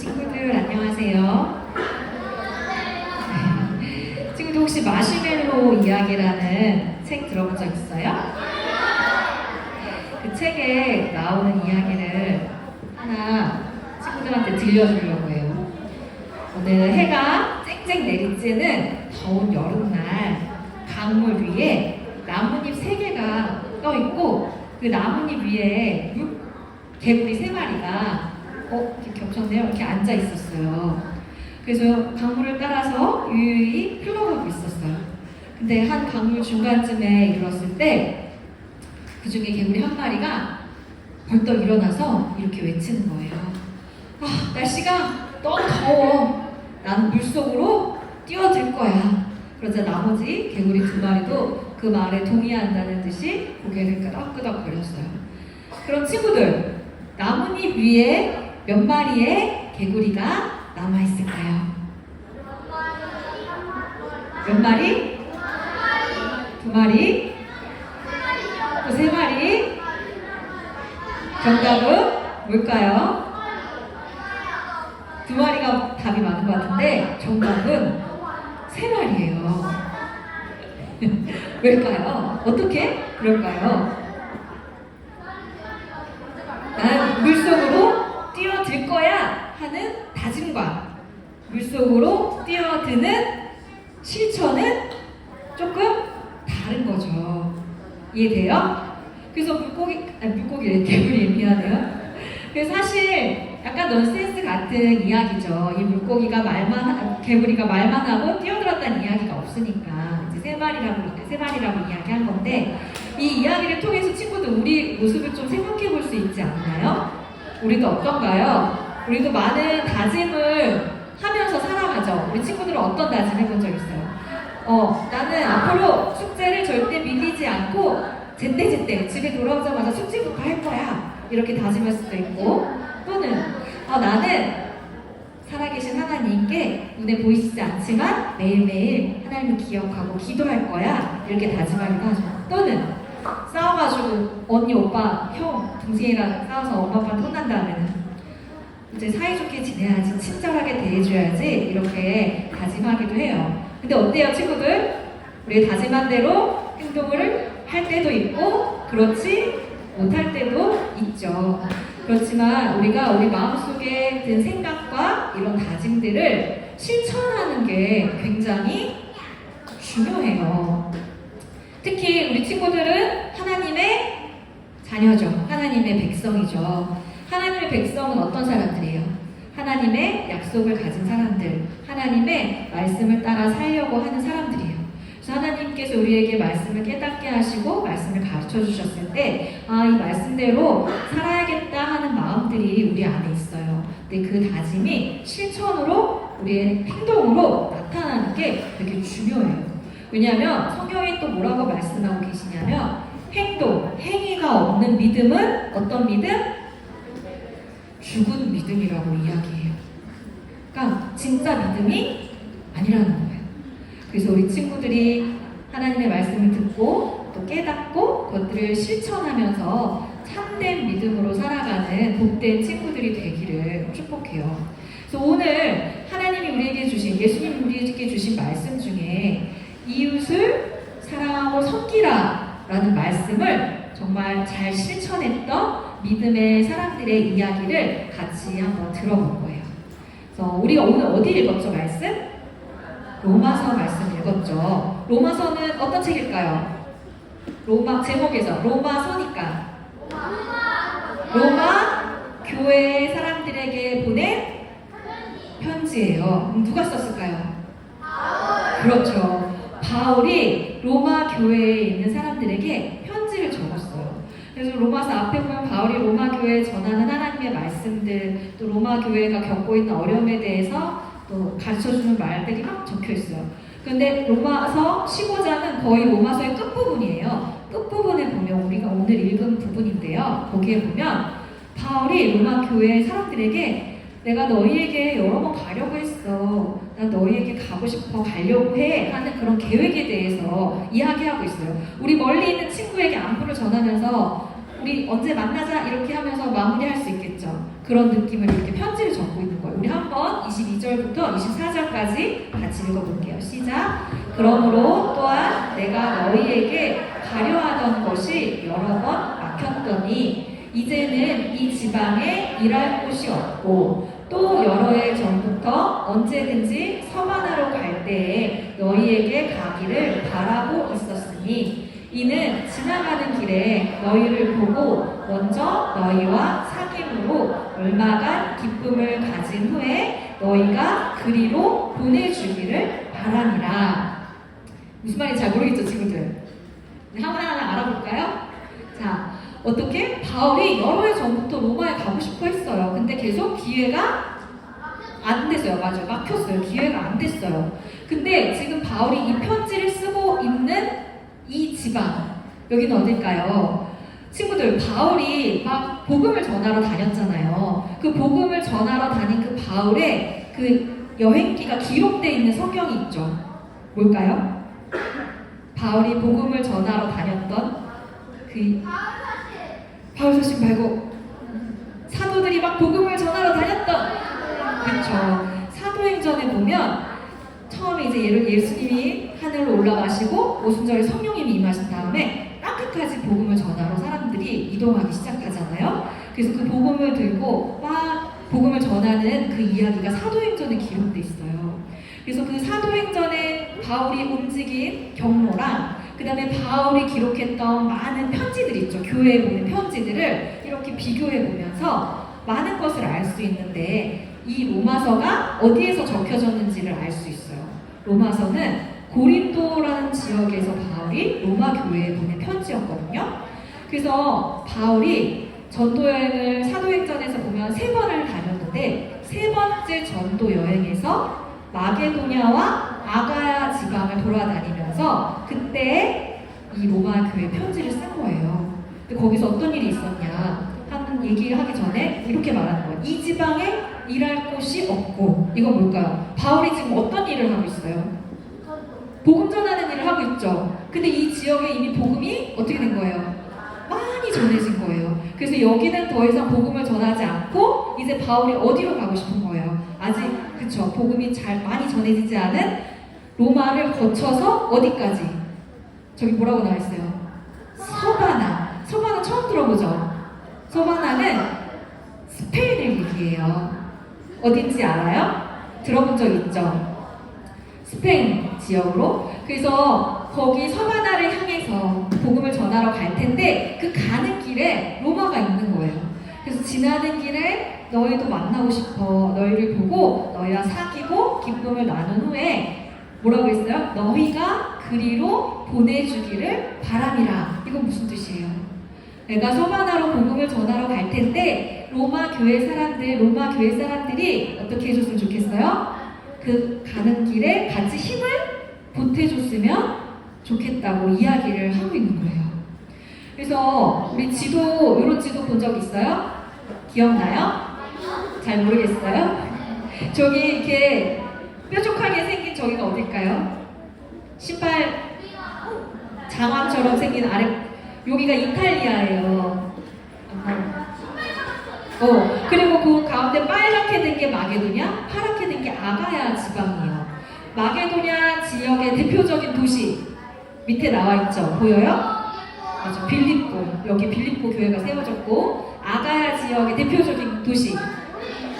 친구들 안녕하세요. 친구들 혹시 마시멜로 이야기라는 책 들어본 적 있어요? 그 책에 나오는 이야기를 하나 친구들한테 들려주려고 해요. 오늘 해가 쨍쨍 내리쬐는 더운 여름날 강물 위에 나뭇잎 3개가 떠있고 그 나뭇잎 위에 개구리 3마리가 이렇게 겹쳤네요. 이렇게 앉아 있었어요. 그래서 강물을 따라서 유유히 흘러가고 있었어요. 근데 한 강물 중간쯤에 이르렀을 때 그 중에 개구리 한 마리가 벌떡 일어나서 이렇게 외치는 거예요. 날씨가 너무 더워. 나는 물속으로 뛰어들 거야. 그러자 나머지 개구리 2마리도 그 말에 동의한다는 듯이 고개를 끄덕끄덕 거렸어요. 그럼 친구들, 나뭇잎 위에 몇 마리의 개구리가 남아있을까요? 몇 마리? 2마리? 또 3마리? 정답은 뭘까요? 2마리가 답이 맞는 것 같은데 정답은 3마리예요. 왜일까요? 어떻게 그럴까요? 나는 물속으로 뛰어들 거야 하는 다짐과 물속으로 뛰어드는 실천은 조금 다른 거죠. 이해돼요? 그래서 개구리 미안해요. 그래서 사실 약간 넌센스 같은 이야기죠. 이 개구리가 말만 하고 뛰어들었다는 이야기가 없으니까 이제 3마리라고 이야기한 건데, 이 이야기를 통해서 친구들 우리 모습을 좀 생각해 볼 수 있지 않나요? 우리도 어떤가요? 우리도 많은 다짐을 하면서 살아가죠. 우리 친구들은 어떤 다짐 해본 적 있어요? 나는 앞으로 숙제를 절대 밀리지 않고 제때제때 집에 돌아오자마자 숙제부터 할 거야. 이렇게 다짐할 수도 있고, 또는 나는 살아계신 하나님께 눈에 보이시지 않지만 매일매일 하나님을 기억하고 기도할 거야. 이렇게 다짐하기도 하죠. 또는 싸워가지고 언니, 오빠, 형, 동생이랑 싸워서 엄마 아빠한테 혼난다면 이제 사이좋게 지내야지, 친절하게 대해줘야지, 이렇게 다짐하기도 해요. 근데 어때요 친구들? 우리 다짐한 대로 행동을 할 때도 있고 그렇지 못할 때도 있죠. 그렇지만 우리가 우리 마음속에 든 생각과 이런 다짐들을 실천하는 게 굉장히 중요해요. 특히 우리 친구들은 하나님의 자녀죠. 하나님의 백성이죠. 하나님의 백성은 어떤 사람들이에요? 하나님의 약속을 가진 사람들, 하나님의 말씀을 따라 살려고 하는 사람들이에요. 그래서 하나님께서 우리에게 말씀을 깨닫게 하시고 말씀을 가르쳐 주셨을 때 이 말씀대로 살아야겠다 하는 마음들이 우리 안에 있어요. 근데 그 다짐이 실천으로, 우리의 행동으로 나타나는 게 되게 중요해요. 왜냐하면 성경에 또 뭐라고 말씀하고 계시냐면 행위가 없는 믿음은 어떤 믿음? 죽은 믿음이라고 이야기해요. 그러니까 진짜 믿음이 아니라는 거예요. 그래서 우리 친구들이 하나님의 말씀을 듣고 또 깨닫고 그것들을 실천하면서 참된 믿음으로 살아가는 복된 친구들이 되기를 축복해요. 그래서 오늘 하나님이 우리에게 주신, 예수님 우리에게 주신 말씀 중에 이웃을 사랑하고 섬기라 라는 말씀을 정말 잘 실천했던 믿음의 사람들의 이야기를 같이 한번 들어볼 거예요. 그래서 우리가 오늘 어디 읽었죠, 말씀? 로마서 말씀 읽었죠. 로마서는 어떤 책일까요? 제목에서 로마서니까 로마 교회 사람들에게 보낸 편지예요. 누가 썼을까요? 그렇죠. 바울이 로마 교회에 있는 사람들에게 편지를 적었어요. 그래서 로마서 앞에 보면 바울이 로마 교회에 전하는 하나님의 말씀들, 또 로마 교회가 겪고 있는 어려움에 대해서 또 가르쳐주는 말들이 막 적혀 있어요. 근데 로마서 15장은 거의 로마서의 끝부분이에요. 끝부분에 보면 우리가 오늘 읽은 부분인데요. 거기에 보면 바울이 로마 교회 사람들에게 내가 너희에게 여러 번 가려고 했어. 나 너희에게 가고 싶어, 가려고 해 하는 그런 계획에 대해서 이야기하고 있어요. 우리 멀리 있는 친구에게 안부를 전하면서 우리 언제 만나자 이렇게 하면서 마무리할 수 있겠죠. 그런 느낌을 이렇게 편지를 적고 있는 거예요. 우리 22절부터 24절까지 같이 읽어볼게요. 시작. 그러므로 또한 내가 너희에게 가려 하던 것이 여러 번 막혔더니 이제는 이 지방에 일할 곳이 없고 또 여러 해 전부터 언제든지 서바나로 갈 때에 너희에게 가기를 바라고 있었으니 이는 지나가는 길에 너희를 보고 먼저 너희와 사귐으로 얼마간 기쁨을 가진 후에 너희가 그리로 보내주기를 바라니라. 무슨 말인지 잘 모르겠죠, 친구들? 하나하나 알아볼까요? 자, 어떻게? 바울이 여러 해 전부터 로마에 가고 싶어 했어요. 근데 계속 기회가 안 됐어요. 맞아요. 막혔어요. 기회가 안 됐어요. 근데 지금 바울이 이 편지를 쓰고 있는 이 지방, 여기는 어딜까요? 친구들, 바울이 막 복음을 전하러 다녔잖아요. 그 복음을 전하러 다닌 그 바울의 그 여행기가 기록되어 있는 성경이 있죠. 뭘까요? 바울이 복음을 전하러 다녔던 그 바울 소식 말고 사도들이 막 복음을 전하러 다녔던, 그렇죠. 사도행전에 보면 처음에 이제 예수님이 하늘로 올라가시고 오순절에 성령님이 임하신 다음에 땅끝까지 복음을 전하러 사람들이 이동하기 시작하잖아요. 그래서 그 복음을 들고 막 복음을 전하는 그 이야기가 사도행전에 기록돼 있어요. 그래서 그 사도행전에 바울이 움직인 경로랑 그 다음에 바울이 기록했던 많은 편지들 있죠. 교회에 보낸 편지들을 이렇게 비교해 보면서 많은 것을 알 수 있는데 이 로마서가 어디에서 적혀졌는지를 알 수 있어요. 로마서는 고린도라는 지역에서 바울이 로마 교회에 보낸 편지였거든요. 그래서 바울이 전도 여행을 사도행전에서 보면 3번을 다녔는데 3번째 전도 여행에서 마게도냐와 아가야 지방을 돌아다니면서 그때 이 로마 교회 편지를 쓴 거예요. 근데 거기서 어떤 일이 있었냐 하는 얘기를 하기 전에 이렇게 말하는 거예요. 이 지방에 일할 곳이 없고, 이건 뭘까요? 바울이 지금 어떤 일을 하고 있어요? 복음 전하는 일을 하고 있죠. 근데 이 지역에 이미 복음이 어떻게 된 거예요? 많이 전해진 거예요. 그래서 여기는 더 이상 복음을 전하지 않고 이제 바울이 어디로 가고 싶은 거예요? 아직 그쵸, 복음이 잘 많이 전해지지 않은 로마를 거쳐서 어디까지? 저기 뭐라고 나와 있어요? 서바나. 서바나 처음 들어보죠? 서바나는 스페인을 얘기해요. 어딘지 알아요? 들어본 적 있죠? 스페인 지역으로. 그래서 거기 서바나를 향해서 복음을 전하러 갈 텐데 그 가는 길에 로마가 있는 거예요. 그래서 지나는 길에 너희도 만나고 싶어. 너희를 보고 너희와 사귀고 기쁨을 나눈 후에 뭐라고 했어요? 너희가 그리로 보내주기를 바람이라. 이건 무슨 뜻이에요? 내가 서바나로 복음을 전하러 갈 텐데 로마 교회 사람들이 어떻게 해줬으면 좋겠어요? 그 가는 길에 같이 힘을 보태줬으면 좋겠다고 이야기를 하고 있는 거예요. 그래서 우리 지도, 이런 지도 본 적 있어요? 기억나요? 잘 모르겠어요? 저기 이렇게 뾰족하게 생긴 저기가 어딜까요? 신발 장화처럼 생긴 아래, 여기가 이탈리아예요. 그리고 그 가운데 빨갛게 된 게 마게도냐, 파랗게 된 게 아가야 지방이에요. 마게도냐 지역의 대표적인 도시 밑에 나와 있죠. 보여요? 맞아, 빌립보. 여기 빌립보 교회가 세워졌고, 아가야 지역의 대표적인 도시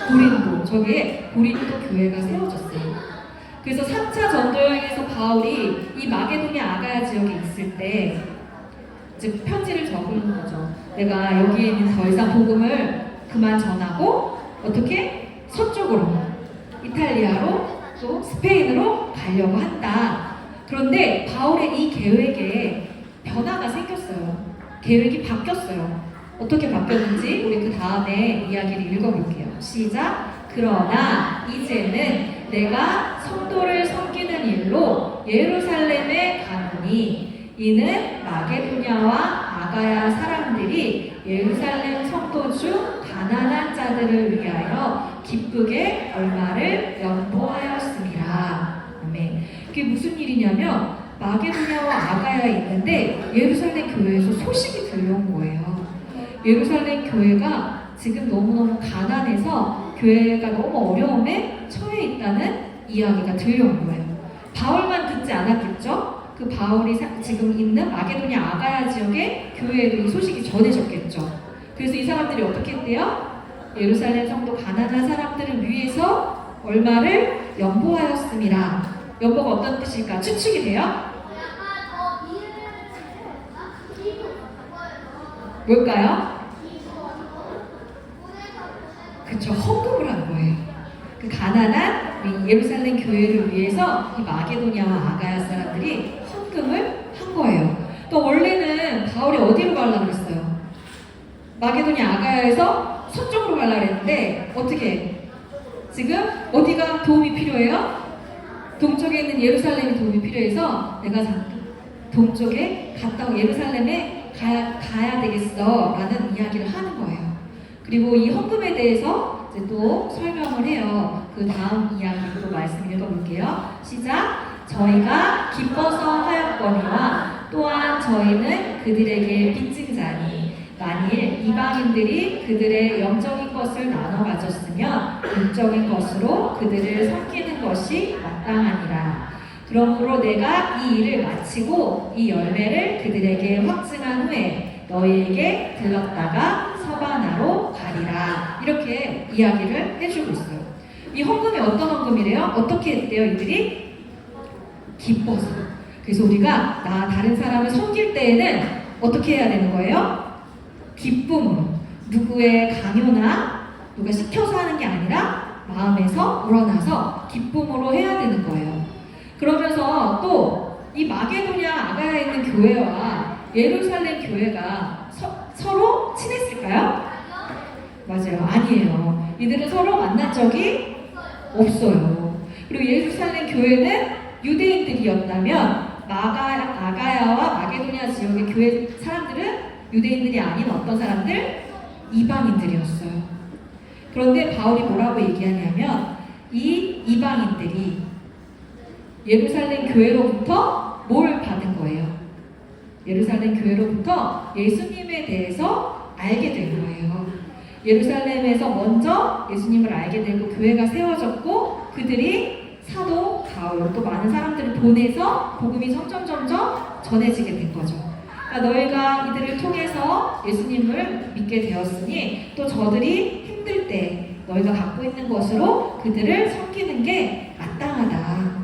고린도. 저기에 고린도 교회가 세워졌어요. 그래서 3차 전도여행에서 바울이 이 마게도냐 아가야 지역에 있을 때 즉 편지를 적은 거죠. 내가 여기에는 더 이상 복음을 그만 전하고 어떻게? 서쪽으로, 이탈리아로 또 스페인으로 가려고 한다. 그런데 바울의 이 계획에 변화가 생겼어요. 계획이 바뀌었어요. 어떻게 바뀌었는지 우리 그 다음에 이야기를 읽어볼게요. 시작. 그러나 이제는 내가 성도를 섬기는 일로 예루살렘에 가노니 이는 마게도냐와 아가야 사람들이 예루살렘 성도 중 가난한 자들을 위하여 기쁘게 얼마를 연보하였습니다. 아멘. 그게 무슨 일이냐면 마게도냐와 아가야에 있는데 예루살렘 교회에서 소식이 들려온 거예요. 예루살렘 교회가 지금 너무너무 가난해서 교회가 너무 어려움에 처해 있다는 이야기가 들려온 거예요. 바울만 듣지 않았겠죠? 그 바울이 지금 있는 마게도냐 아가야 지역의 교회에도 이 소식이 전해졌겠죠. 그래서 이 사람들이 어떻게 했대요? 예루살렘 성도 가난한 사람들을 위해서 얼마를 연보하였습니다. 연보가 어떤 뜻일까? 추측이 돼요? 뭘까요? 그쵸, 헌금을 한 거예요. 그 가난한 예루살렘 교회를 위해서 이 마게도냐와 아가야 사람들이 헌금을 한 거예요. 또 원래는 바울이 어디로 가려고 했어요? 마게도냐 아가야에서 서쪽으로 가려고 했는데 어떻게? 지금 어디가 도움이 필요해요? 동쪽에 있는 예루살렘이 도움이 필요해서 내가 동쪽에 갔다 예루살렘에 가야 되겠어 라는 이야기를 하는 거예요. 그리고 이 헌금에 대해서 이제 또 설명을 해요. 그 다음 이야기 또 말씀 읽어볼게요. 시작! 저희가 기뻐서 하였거니와 또한 저희는 그들에게 빚진 자니 만일 이방인들이 그들의 영적인 것을 나눠 가졌으면 육적인 것으로 그들을 섬기는 것이 마땅하니라. 그러므로 내가 이 일을 마치고 이 열매를 그들에게 확증한 후에 너희에게 들렀다가 서바나로 가리라. 이렇게 이야기를 해주고 있어요. 이 헌금이 어떤 헌금이래요? 어떻게 했대요 이들이? 기뻐서. 그래서 우리가 다른 사람을 섬길 때에는 어떻게 해야 되는 거예요? 기쁨으로. 누구의 강요나 누가 시켜서 하는 게 아니라 마음에서 우러나서 기쁨으로 해야 되는 거예요. 그러면서 또 이 마게도냐 아가야에 있는 교회와 예루살렘 교회가 서로 친했을까요? 맞아요. 아니에요. 이들은 서로 만난 적이 없어요. 그리고 예루살렘 교회는 유대인들이었다면 아가야와 마게도냐 지역의 교회 사람들은 유대인들이 아닌 어떤 사람들? 이방인들이었어요. 그런데 바울이 뭐라고 얘기하냐면 이 이방인들이 예루살렘 교회로부터 뭘 받은 거예요? 예루살렘 교회로부터 예수님에 대해서 알게 된 거예요. 예루살렘에서 먼저 예수님을 알게 되고 교회가 세워졌고 그들이 사도 바울 또 많은 사람들을 보내서 복음이 점점 전해지게 된 거죠. 그러니까 너희가 이들을 통해서 예수님을 믿게 되었으니 또 저들이 힘들 때 너희가 갖고 있는 것으로 그들을 섬기는 게 마땅하다.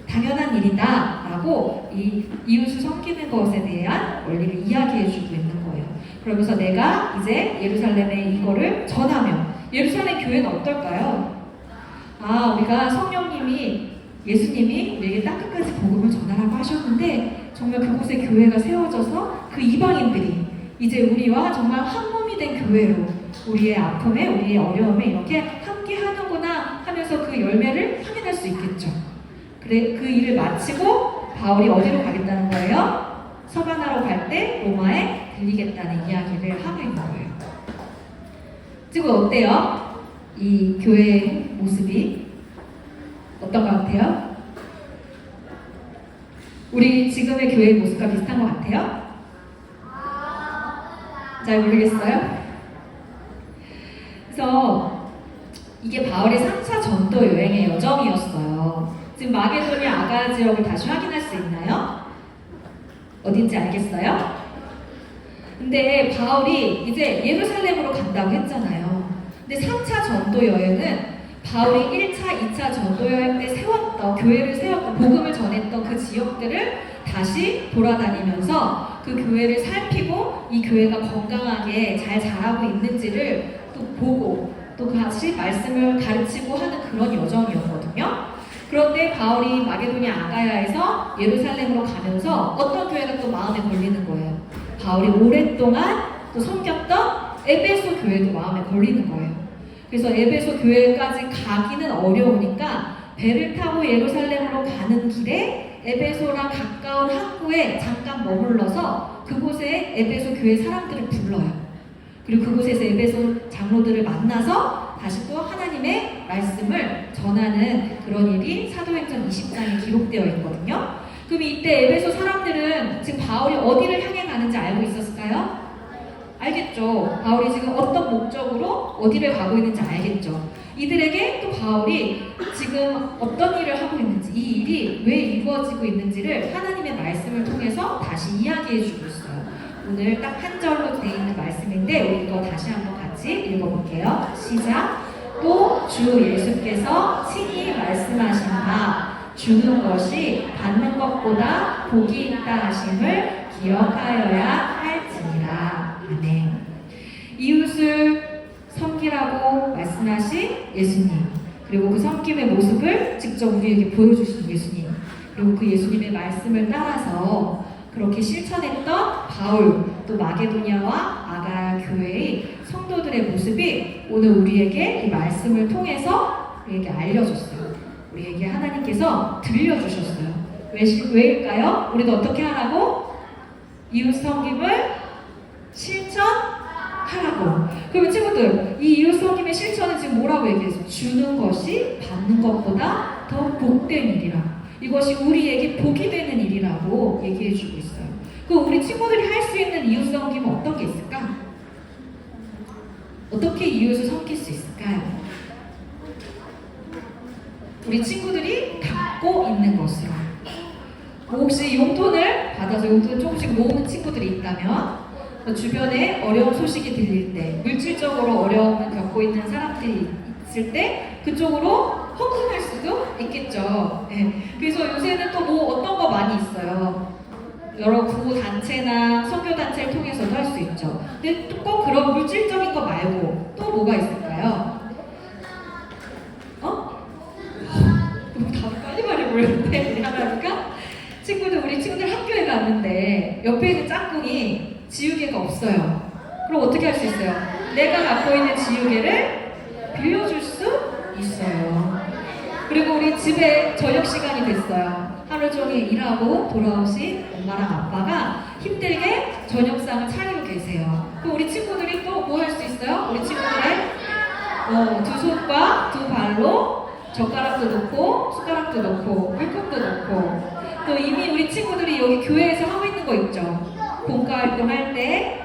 당연한 일이다 라고 이 이웃을 섬기는 것에 대한 원리를 이야기해 주고 있는 거예요. 그러면서 내가 이제 예루살렘에 이거를 전하면 예루살렘 교회는 어떨까요? 우리가 성령님이 예수님이 우리에게 땅끝까지 복음을 전하라고 하셨는데 정말 그곳에 교회가 세워져서 그 이방인들이 이제 우리와 정말 한 몸이 된 교회로 우리의 아픔에 우리의 어려움에 이렇게 함께 하는구나 하면서 그 열매를 확인할 수 있겠죠. 그래, 그 일을 마치고 바울이 어디로 가겠다는 거예요? 서바나로 갈 때 로마에 들리겠다는 이야기를 하고 있는 거예요. 지금 어때요? 이 교회의 모습이 어떤 것 같아요? 우리 지금의 교회의 모습과 비슷한 것 같아요? 잘 모르겠어요? 그래서 이게 바울의 3차 전도 여행의 여정이었어요. 지금 마게도냐 아가야 지역을 다시 확인할 수 있나요? 어딘지 알겠어요? 근데 바울이 이제 예루살렘으로 간다고 했잖아요. 근데 3차 전도 여행은 바울이 1차, 2차 전도 여행 때 세웠던, 교회를 세웠던, 복음을 전했던 그 지역들을 다시 돌아다니면서 그 교회를 살피고 이 교회가 건강하게 잘 자라고 있는지를 또 보고 또 같이 말씀을 가르치고 하는 그런 여정이었거든요. 그런데 바울이 마게도냐 아가야에서 예루살렘으로 가면서 어떤 교회가 또 마음에 걸리는 거예요. 바울이 오랫동안 또 섬겼던 에베소 교회도 마음에 걸리는 거예요. 그래서 에베소 교회까지 가기는 어려우니까 배를 타고 예루살렘으로 가는 길에 에베소랑 가까운 항구에 잠깐 머물러서 그곳에 에베소 교회 사람들을 불러요. 그리고 그곳에서 에베소 장로들을 만나서 다시 또 하나님의 말씀을 전하는 그런 일이 사도행전 20장에 기록되어 있거든요. 그럼 이때 에베소 사람들은 지금 바울이 어디를 향해 가는지 알고 있었을까요? 알겠죠? 바울이 지금 어떤 목적으로 어디를 가고 있는지 알겠죠? 이들에게 또 바울이 지금 어떤 일을 하고 있는지, 이 일이 왜 이루어지고 있는지를 하나님의 말씀을 통해서 다시 이야기해 주고 있어요. 오늘 딱 한 절로 되어 있는 말씀인데 우리 이거 다시 한번 같이 읽어볼게요. 시작! 또 주 예수께서 친히 말씀하신 바 주는 것이 받는 것보다 복이 있다 하심을 기억하여야 할지니라. 아멘. 이웃을 섬기라고 말씀하신 예수님, 그리고 그 섬김의 모습을 직접 우리에게 보여주신 예수님, 그리고 그 예수님의 말씀을 따라서 그렇게 실천했던 바울, 또 마게도냐와 아가야 교회의 성도들의 모습이 오늘 우리에게 이 말씀을 통해서 우리에게 알려줬어요. 우리에게 하나님께서 들려주셨어요. 왜일까요? 우리도 어떻게 하라고? 이웃 섬김을 실천하라고. 그러면 친구들, 이 이웃 섬김의 실천은 지금 뭐라고 얘기했어요? 주는 것이 받는 것보다 더 복된 일이라. 이것이 우리에게 복이 되는 일이라고 얘기해주고 있어요. 그럼 우리 친구들이 할 수 있는 이웃 섬김은 어떤 게 있을까? 어떻게 이웃을 섬길 수 있을까요? 우리 친구들이 갖고 있는 것으로. 혹시 용돈을 받아서 용돈을 조금씩 모으는 친구들이 있다면 주변에 어려운 소식이 들릴 때, 물질적으로 어려움을 겪고 있는 사람들이 있을 때 그쪽으로 헌금할 수도 있겠죠. 네. 그래서 요새는 또 뭐 어떤 거 많이 있어요. 여러 구호 단체나 선교 단체를 통해서도 할 수 있죠. 근데 또 꼭 그런 물질적인 거 말고 또 뭐가 있을까요? 다들 빨리 말해보려는데 하나니까 친구들, 우리 친구들 학교에 갔는데 옆에 있는 짝꿍이 지우개가 없어요. 그럼 어떻게 할 수 있어요? 내가 갖고 있는 지우개를 빌려줄 수 있어요. 그리고 우리 집에 저녁 시간이 됐어요. 하루 종일 일하고 돌아오신 엄마랑 아빠가 힘들게 저녁상을 차리고 계세요. 그럼 우리 친구들이 또 뭐 할 수 있어요? 우리 친구들의 두 손과 두 발로 젓가락도 넣고 숟가락도 넣고 물컵도 넣고, 또 이미 우리 친구들이 여기 교회에서 하고 있는 거 있죠. 봉과 활동할 때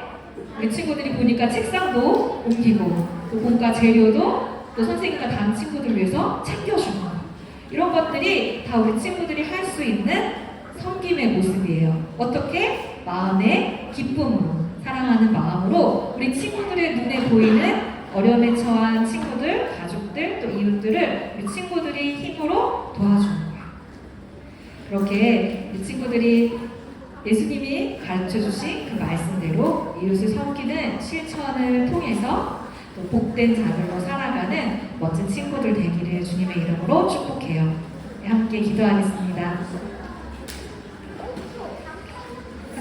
우리 친구들이 보니까 책상도 옮기고 또 봉과 재료도 또 선생님과 다른 친구들 위해서 챙겨주고, 이런 것들이 다 우리 친구들이 할 수 있는 섬김의 모습이에요. 어떻게? 마음의 기쁨으로, 사랑하는 마음으로 우리 친구들의 눈에 보이는 어려움에 처한 친구들, 가족들, 또 이웃들을 우리 친구들이 힘으로 도와주는 거예요. 그렇게 우리 친구들이 예수님이 가르쳐주신 그 말씀대로 이웃을 섬기는 실천을 통해서 또 복된 자들로 살아가는 멋진 친구들 되기를 주님의 이름으로 축복해요. 함께 기도하겠습니다.